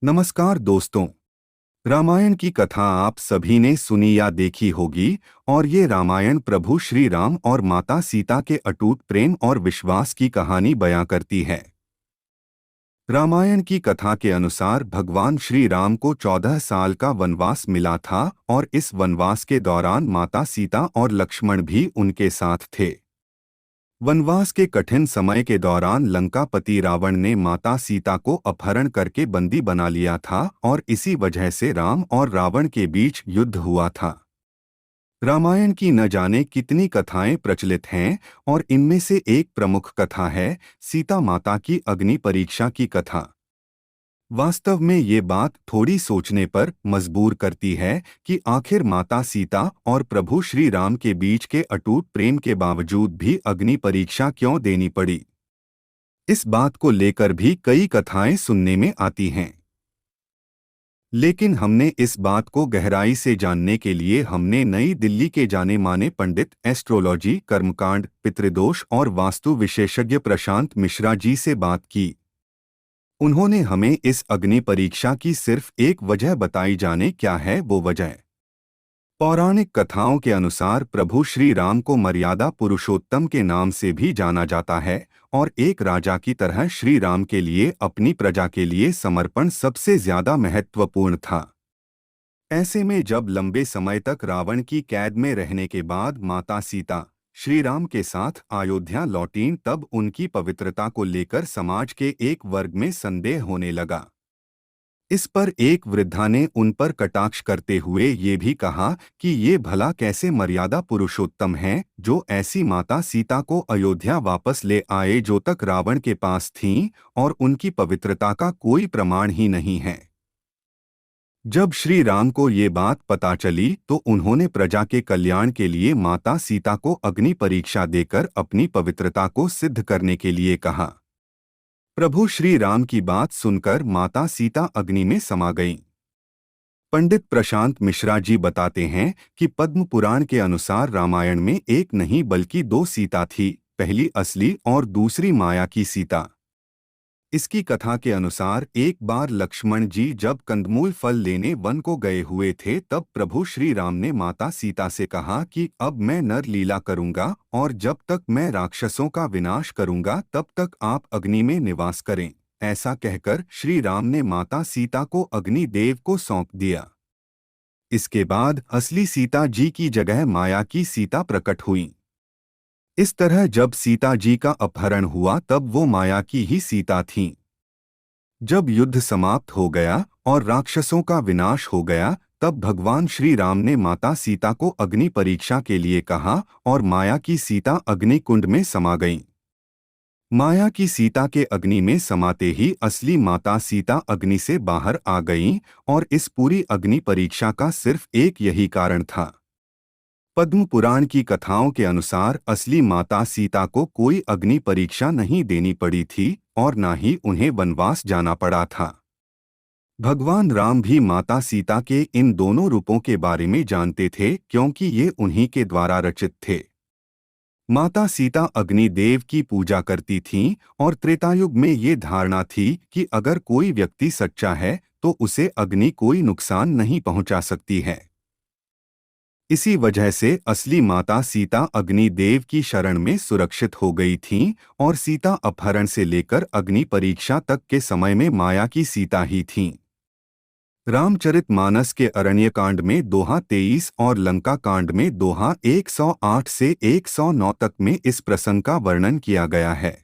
नमस्कार दोस्तों। रामायण की कथा आप सभी ने सुनी या देखी होगी और ये रामायण प्रभु श्री राम और माता सीता के अटूट प्रेम और विश्वास की कहानी बयां करती है। रामायण की कथा के अनुसार भगवान श्री राम को 14 साल का वनवास मिला था और इस वनवास के दौरान माता सीता और लक्ष्मण भी उनके साथ थे। वनवास के कठिन समय के दौरान लंकापति रावण ने माता सीता को अपहरण करके बंदी बना लिया था और इसी वजह से राम और रावण के बीच युद्ध हुआ था। रामायण की न जाने कितनी कथाएं प्रचलित हैं और इनमें से एक प्रमुख कथा है सीता माता की अग्नि परीक्षा की कथा। वास्तव में ये बात थोड़ी सोचने पर मजबूर करती है कि आखिर माता सीता और प्रभु श्री राम के बीच के अटूट प्रेम के बावजूद भी अग्नि परीक्षा क्यों देनी पड़ी। इस बात को लेकर भी कई कथाएं सुनने में आती हैं, लेकिन हमने इस बात को गहराई से जानने के लिए हमने नई दिल्ली के जाने माने पंडित, एस्ट्रोलॉजी, कर्मकांड, पितृदोष और वास्तु विशेषज्ञ प्रशांत मिश्रा जी से बात की। उन्होंने हमें इस अग्नि परीक्षा की सिर्फ एक वजह बताई, जाने क्या है वो वजह। पौराणिक कथाओं के अनुसार प्रभु श्री राम को मर्यादा पुरुषोत्तम के नाम से भी जाना जाता है और एक राजा की तरह श्री राम के लिए अपनी प्रजा के लिए समर्पण सबसे ज्यादा महत्वपूर्ण था। ऐसे में जब लंबे समय तक रावण की कैद में रहने के बाद माता सीता श्री राम के साथ अयोध्या लौटीं, तब उनकी पवित्रता को लेकर समाज के एक वर्ग में संदेह होने लगा। इस पर एक वृद्धा ने उन पर कटाक्ष करते हुए ये भी कहा कि ये भला कैसे मर्यादा पुरुषोत्तम हैं जो ऐसी माता सीता को अयोध्या वापस ले आए जो तक रावण के पास थीं और उनकी पवित्रता का कोई प्रमाण ही नहीं है। जब श्री राम को ये बात पता चली तो उन्होंने प्रजा के कल्याण के लिए माता सीता को अग्नि परीक्षा देकर अपनी पवित्रता को सिद्ध करने के लिए कहा। प्रभु श्री राम की बात सुनकर माता सीता अग्नि में समा गईं। पंडित प्रशांत मिश्रा जी बताते हैं कि पद्म पुराण के अनुसार रामायण में एक नहीं बल्कि दो सीता थी, पहली असली और दूसरी माया की सीता। इसकी कथा के अनुसार एक बार लक्ष्मण जी जब कंदमूल फल लेने वन को गए हुए थे, तब प्रभु श्री राम ने माता सीता से कहा कि अब मैं नर लीला करूंगा और जब तक मैं राक्षसों का विनाश करूंगा तब तक आप अग्नि में निवास करें। ऐसा कहकर श्री राम ने माता सीता को अग्नि देव को सौंप दिया। इसके बाद असली सीता जी की जगह माया की सीता प्रकट हुई। इस तरह जब सीता जी का अपहरण हुआ तब वो माया की ही सीता थीं। जब युद्ध समाप्त हो गया और राक्षसों का विनाश हो गया, तब भगवान श्री राम ने माता सीता को अग्नि परीक्षा के लिए कहा और माया की सीता अग्नि कुंड में समा गईं। माया की सीता के अग्नि में समाते ही असली माता सीता अग्नि से बाहर आ गईं और इस पूरी अग्नि परीक्षा का सिर्फ एक यही कारण था। पद्म पुराण की कथाओं के अनुसार असली माता सीता को कोई अग्नि परीक्षा नहीं देनी पड़ी थी और न ही उन्हें वनवास जाना पड़ा था। भगवान राम भी माता सीता के इन दोनों रूपों के बारे में जानते थे क्योंकि ये उन्हीं के द्वारा रचित थे। माता सीता अग्नि देव की पूजा करती थीं और त्रेतायुग में ये धारणा थी कि अगर कोई व्यक्ति सच्चा है तो उसे अग्नि कोई नुकसान नहीं पहुंचा सकती है। इसी वजह से असली माता सीता अग्नि देव की शरण में सुरक्षित हो गई थीं और सीता अपहरण से लेकर अग्नि परीक्षा तक के समय में माया की सीता ही थीं। रामचरितमानस के अरण्यकांड में दोहा 23 और लंका कांड में दोहा 108 से 109 तक में इस प्रसंग का वर्णन किया गया है।